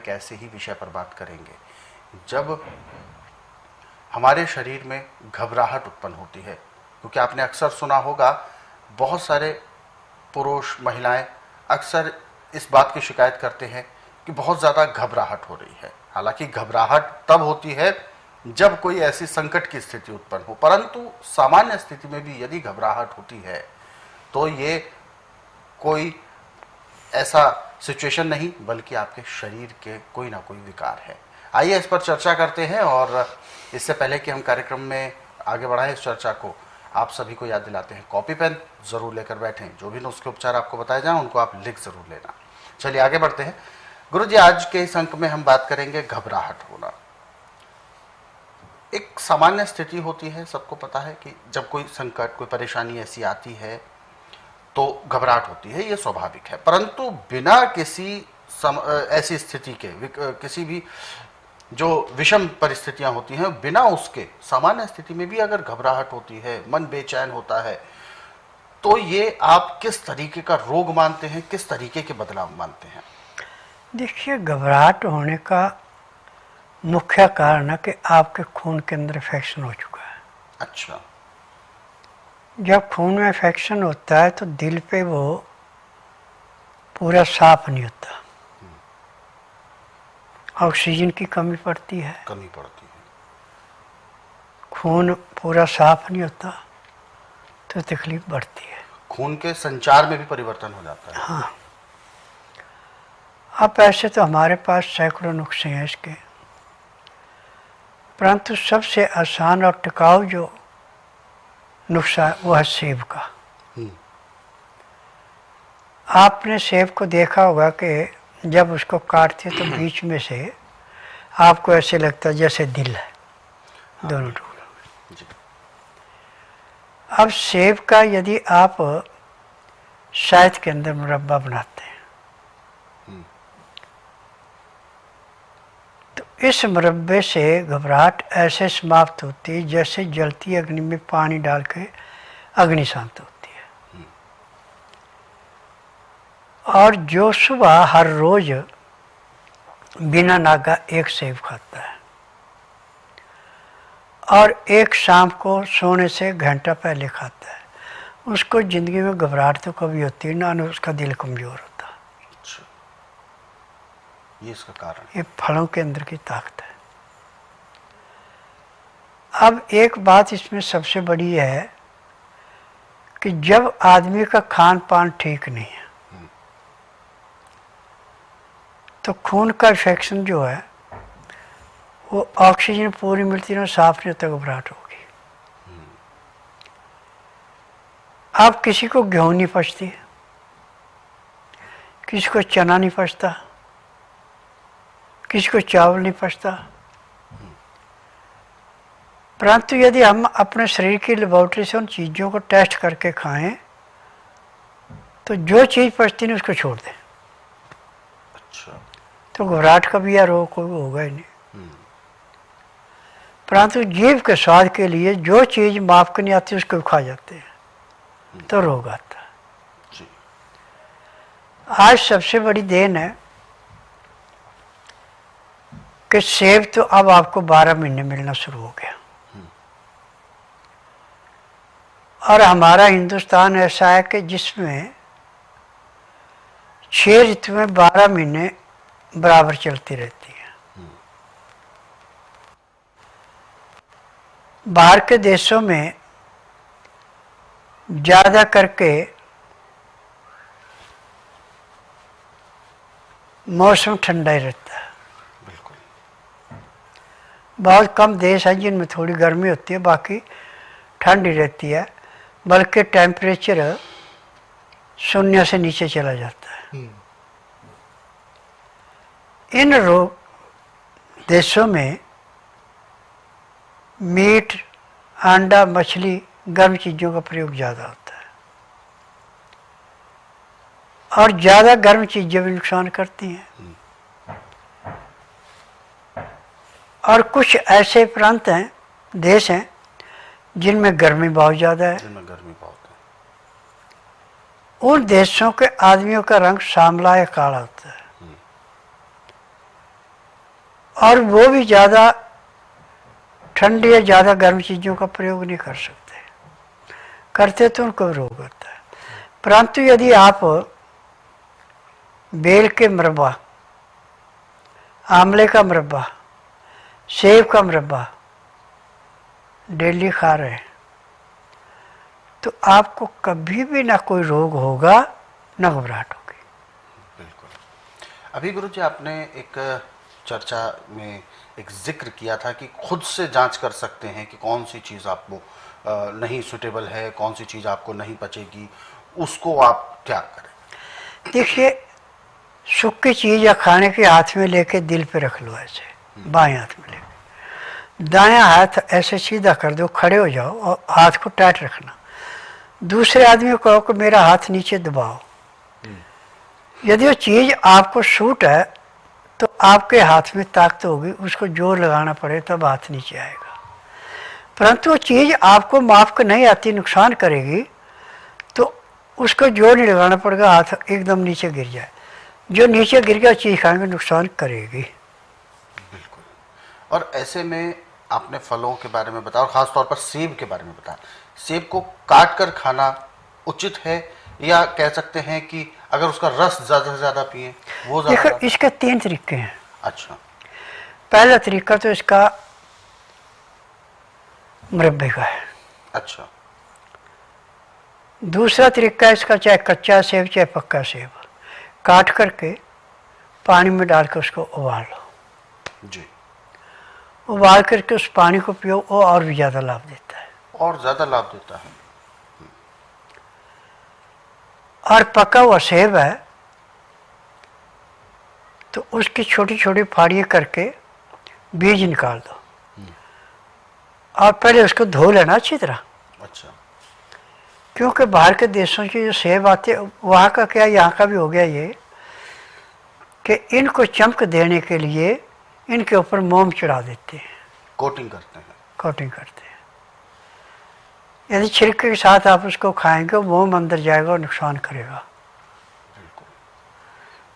ऐसे ही विषय पर बात करेंगे जब हमारे शरीर में घबराहट उत्पन्न होती है, क्योंकि आपने अक्सर सुना होगा बहुत सारे पुरुष महिलाएं अक्सर इस बात की शिकायत करते हैं कि बहुत ज़्यादा घबराहट हो रही है। हालांकि घबराहट तब होती है जब कोई ऐसी संकट की स्थिति उत्पन्न हो, परंतु सामान्य स्थिति में भी यदि घबराहट होती है तो ये कोई ऐसा सिचुएशन नहीं बल्कि आपके शरीर के कोई ना कोई विकार है। आइए इस पर चर्चा करते हैं, और इससे पहले कि हम कार्यक्रम में आगे बढ़ाएं इस चर्चा को, आप सभी को याद दिलाते हैं कॉपी पेन जरूर लेकर बैठें। जो भी नुस्खे उपचार आपको बताए जाएं उनको आप लिख जरूर लेना। चलिए आगे बढ़ते हैं। गुरुजी, आज के इस अंक में हम बात करेंगे घबराहट होना। एक सामान्य स्थिति होती है, सबको पता है कि जब कोई संकट कोई परेशानी ऐसी आती है तो घबराहट होती है, ये स्वाभाविक है। परंतु बिना किसी ऐसी स्थिति के किसी भी जो विषम परिस्थितियां होती हैं, बिना उसके सामान्य स्थिति में भी अगर घबराहट होती है, मन बेचैन होता है, तो ये आप किस तरीके का रोग मानते हैं, किस तरीके के बदलाव मानते हैं? देखिए, घबराहट होने का मुख्य कारण है कि आपके खून के अंदर इन्फेक्शन हो चुका है। अच्छा। जब खून में इन्फेक्शन होता है तो दिल पे वो पूरा साफ नहीं होता, ऑक्सीजन की कमी पड़ती है, खून पूरा साफ नहीं होता तो तकलीफ बढ़ती है। खून के संचार में भी परिवर्तन हो जाता है। हाँ। अब ऐसे तो हमारे पास सैकड़ों नुस्खे हैं इसके, परंतु सबसे आसान और टिकाऊ जो नुस्खा है वो है सेब का। आपने सेब को देखा होगा कि जब उसको काटते तो बीच में से आपको ऐसे लगता है जैसे दिल है। हाँ। दोनों टुकड़ों में। अब सेब का यदि आप शहद के अंदर मुरब्बा बनाते हैं तो इस मुरब्बे से घबराहट ऐसे समाप्त होती है जैसे जलती अग्नि में पानी डाल के अग्नि शांत होती है। और जो सुबह हर रोज बिना नागा एक सेब खाता है और एक शाम को सोने से घंटा पहले खाता है, उसको जिंदगी में घबराहट तो कभी होती है ना, उसका दिल कमजोर होता। अच्छा, ये इसका कारण? ये फलों के अंदर की ताकत है। अब एक बात इसमें सबसे बड़ी है कि जब आदमी का खान पान ठीक नहीं है तो खून का इन्फेक्शन जो है वो ऑक्सीजन पूरी मिलती ना, साफ नहीं होता, घबराहट होगी। अब किसी को गेहूं नहीं पचती, किसी को चना नहीं पचता, किसी को चावल नहीं पचता, परंतु यदि हम अपने शरीर की लेबोरेटरी से उन चीज़ों को टेस्ट करके खाएं तो जो चीज़ पचती नहीं उसको छोड़ दें। अच्छा। तो घबराहट का भी या रोग कोई होगा ही नहीं। परंतु जीव के स्वाद के लिए जो चीज़ माफ नहीं आती उसको खा जाते हैं तो रोग आता है। आज सबसे बड़ी देन है कि सेब तो अब आपको 12 महीने मिलना शुरू हो गया, और हमारा हिंदुस्तान ऐसा है कि जिसमें 6 ऋतु में 12 महीने बराबर चलती रहती है। बाहर के देशों में ज़्यादा करके मौसम ठंडा ही रहता है। बिल्कुल। बहुत कम देश हैं जिनमें थोड़ी गर्मी होती है, बाकी ठंडी रहती है, बल्कि टेम्परेचर 0 से नीचे चला जाता है। इन देशों में मीट, अंडा, मछली, गर्म चीज़ों का प्रयोग ज़्यादा होता है, और ज़्यादा गर्म चीज़ें भी नुकसान करती हैं। और कुछ ऐसे प्रांत हैं, देश हैं जिनमें गर्मी बहुत ज़्यादा है। उन देशों के आदमियों का रंग सांवला या काला होता है, और वो भी ज़्यादा ठंडी या ज़्यादा गर्म चीज़ों का प्रयोग नहीं कर सकते, करते तो उनको रोग होता है। परंतु यदि आप बेल के मुरब्बा, आंवले का मुरब्बा, सेब का मुरब्बा डेली खा रहे हैं तो आपको कभी भी ना कोई रोग होगा ना घबराहट होगी। बिल्कुल। अभी गुरु जी आपने एक चर्चा में एक जिक्र किया था कि खुद से जांच कर सकते हैं कि कौन सी चीज़ आपको नहीं सूटेबल है, कौन सी चीज़ आपको नहीं पचेगी, उसको आप क्या करें? देखिए, सूखी चीज़ या खाने के हाथ में लेके दिल पे रख लो, ऐसे बाएं हाथ में लेके, दायां हाथ ऐसे सीधा कर दो, खड़े हो जाओ और हाथ को टाइट रखना। दूसरे आदमी को कहो कि मेरा हाथ नीचे दबाओ। यदि वो चीज़ आपको सूट है तो आपके हाथ में ताकत होगी, उसको जोर लगाना पड़े तब हाथ नीचे आएगा। परंतु वो चीज़ आपको माफ कर नहीं आती, नुकसान करेगी, तो उसको जोर नहीं लगाना पड़ेगा, हाथ एकदम नीचे गिर जाए। जो नीचे गिर गया चीज़ खाएंगे नुकसान करेगी। बिल्कुल। और ऐसे में आपने फलों के बारे में बताया और ख़ास तौर पर सेब के बारे में बताया। सेब को काट कर खाना उचित है या कह सकते हैं कि अगर उसका रस ज़्यादा से ज़्यादा पिए वो देखो, ज़्यादा? इसके 3 तरीके हैं। अच्छा। पहला तरीका तो इसका मुरब्बे का है। अच्छा। दूसरा तरीका इसका चाहे कच्चा सेब चाहे पक्का सेब, काट करके पानी में डाल कर उसको उबाल लो जी। उबाल करके उस पानी को पियो, वो और भी ज़्यादा लाभ देता है। और ज़्यादा लाभ देता है। और पका हुआ सेब है तो उसकी छोटी छोटी फाड़ियाँ करके बीज निकाल दो और पहले उसको धो लेना अच्छी तरह। अच्छा। क्योंकि बाहर के देशों के जो सेब आते वहाँ का क्या, यहाँ का भी हो गया ये कि इनको चमक देने के लिए इनके ऊपर मोम चढ़ा देते हैं, कोटिंग करते हैं। कोटिंग करते हैं। यदि छिलके के साथ आप उसको खाएंगे मोम अंदर जाएगा और नुकसान करेगा। बिल्कुल।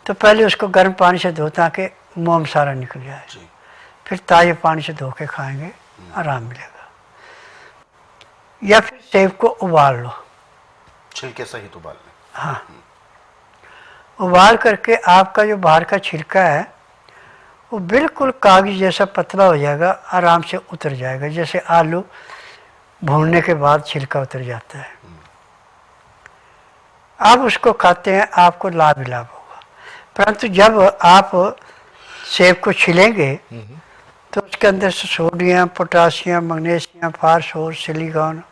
तो पहले उसको गर्म पानी से धो ताकि मोम सारा निकल जाए, जी। फिर ताज़े पानी से धो के खाएंगे, आराम मिलेगा। या फिर सेब को उबाल लो, छिलके सहित उबाल लें। हाँ, उबाल करके आपका जो बाहर का छिलका है वो बिल्कुल कागज जैसा पतला हो जाएगा, आराम से उतर जाएगा, जैसे आलू भूनने के बाद छिलका उतर जाता है। आप उसको खाते हैं आपको लाभ ही लाभ होगा। परंतु जब आप सेब को छिलेंगे तो उसके अंदर से sodium, potassium, magnesium, phosphorus, silicon,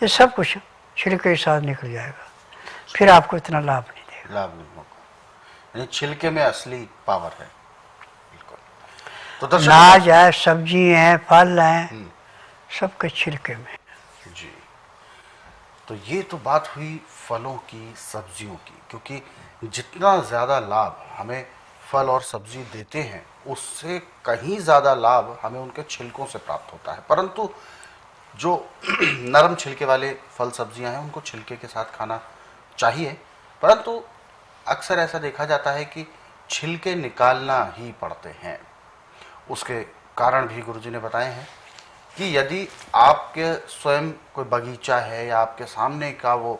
ये सब कुछ छिलके के साथ निकल जाएगा, फिर आपको इतना लाभ नहीं देगा। लाभ नहीं होगा। यानी छिलके में असली पावर है। बिल्कुल। तो दर्शक, अनाज है, सब्जी है, फल हैं, सबके छिलके में। जी। तो ये तो बात हुई फलों की, सब्जियों की, क्योंकि जितना ज़्यादा लाभ हमें फल और सब्जी देते हैं उससे कहीं ज़्यादा लाभ हमें उनके छिलकों से प्राप्त होता है। परंतु जो नरम छिलके वाले फल सब्जियां हैं उनको छिलके के साथ खाना चाहिए, परंतु अक्सर ऐसा देखा जाता है कि छिलके निकालना ही पड़ते हैं। उसके कारण भी गुरुजी ने बताए हैं कि यदि आपके स्वयं कोई बगीचा है या आपके सामने का वो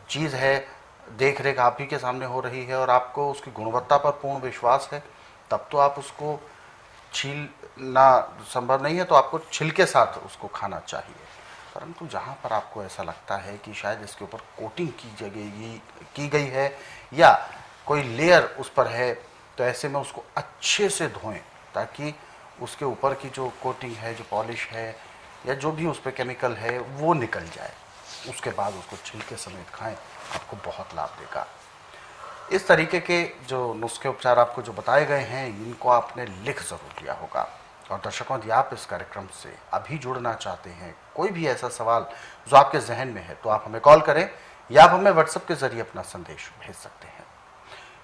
चीज़ है, देख रेख आप ही के सामने हो रही है और आपको उसकी गुणवत्ता पर पूर्ण विश्वास है, तब तो आप उसको छीलना संभव नहीं है, तो आपको छिलके साथ उसको खाना चाहिए। परंतु जहाँ पर आपको ऐसा लगता है कि शायद इसके ऊपर कोटिंग की गई है या कोई लेयर उस पर है, तो ऐसे में उसको अच्छे से धोएं ताकि उसके ऊपर की जो कोटिंग है, जो पॉलिश है या जो भी उस पर केमिकल है वो निकल जाए। उसके बाद उसको छिलके समेत खाएं, आपको बहुत लाभ देगा। इस तरीके के जो नुस्खे उपचार आपको जो बताए गए हैं इनको आपने लिख ज़रूर लिया होगा। और दर्शकों, यदि आप इस कार्यक्रम से अभी जुड़ना चाहते हैं, कोई भी ऐसा सवाल जो आपके जहन में है, तो आप हमें कॉल करें या आप हमें व्हाट्सएप के ज़रिए अपना संदेश भेज सकते हैं।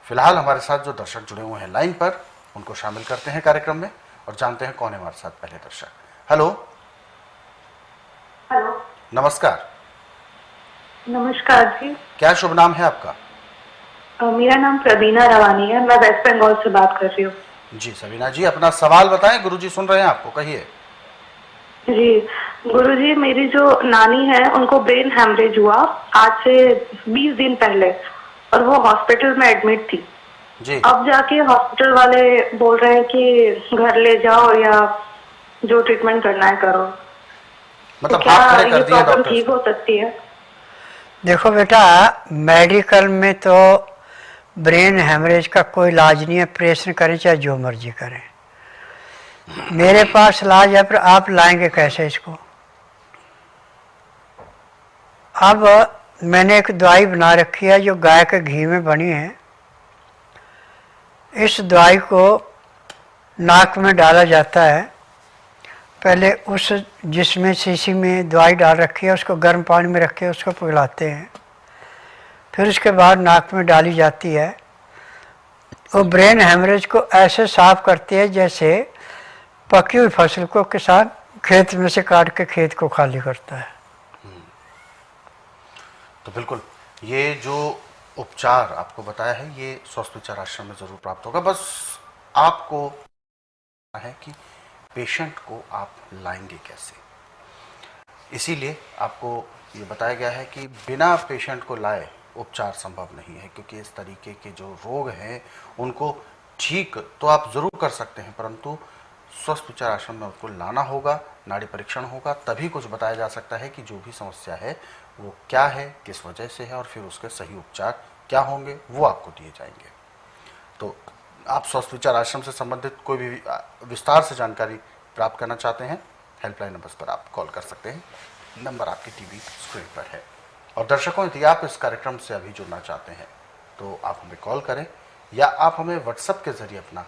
फिलहाल हमारे साथ जो दर्शक जुड़े हुए हैं लाइन पर, उनको शामिल करते हैं कार्यक्रम में और जानते हैं कौन है हमारे साथ पहले दर्शक। हेलो। हेलो। नमस्कार। नमस्कार जी। क्या शुभ नाम है आपका? मेरा नाम प्रवीणा रवानी है, मैं वेस्ट बंगाल से बात कर रही हूँ। जी सबीना जी, अपना सवाल बताएं, गुरुजी सुन रहे हैं आपको, कहिए। जी गुरुजी, मेरी जो नानी है उनको ब्रेन हैमरेज हुआ आज से 20 दिन पहले, और वो हॉस्पिटल में एडमिट थी। जी अब जाके हॉस्पिटल वाले बोल रहे हैं कि घर ले जाओ या जो ट्रीटमेंट करना है करो। तो मतलब क्या हाथ खड़े ये कर दिए प्रॉब्लम डॉक्टर्स ठीक ने। हो सकती है? देखो बेटा, मेडिकल में तो ब्रेन हेमरेज का कोई इलाज नहीं है, ऑपरेशन करें चाहे जो मर्जी करें। मेरे पास इलाज है, पर आप लाएंगे कैसे इसको? अब मैंने एक दवाई बना रखी है जो गाय के घी में बनी है। इस दवाई को नाक में डाला जाता है। पहले उस जिसमें शीशी में दवाई डाल रखी है उसको गर्म पानी में रख के उसको पिघलाते हैं, फिर उसके बाद नाक में डाली जाती है। वो ब्रेन हेमरेज को ऐसे साफ करती है जैसे पकी हुई फसल को किसान खेत में से काट के खेत को खाली करता है। तो बिल्कुल ये जो उपचार आपको बताया है ये स्वस्थ विचार आश्रम में जरूर प्राप्त होगा। बस आपको है कि पेशेंट को आप लाएंगे कैसे, इसीलिए आपको ये बताया गया है कि बिना पेशेंट को लाए उपचार संभव नहीं है, क्योंकि इस तरीके के जो रोग हैं उनको ठीक तो आप ज़रूर कर सकते हैं, परंतु स्वस्थ विचार आश्रम में उसको लाना होगा, नाड़ी परीक्षण होगा, तभी कुछ बताया जा सकता है कि जो भी समस्या है वो क्या है, किस वजह से है, और फिर उसके सही उपचार क्या होंगे वो आपको दिए जाएंगे। तो आप स्वस्थ विचार आश्रम से संबंधित कोई भी विस्तार से जानकारी प्राप्त करना चाहते हैं, हेल्पलाइन नंबर्स पर आप कॉल कर सकते हैं। नंबर आपकी टीवी स्क्रीन पर है। और दर्शकों, यदि आप इस कार्यक्रम से अभी जुड़ना चाहते हैं तो आप हमें कॉल करें या आप हमें व्हाट्सएप के जरिए अपना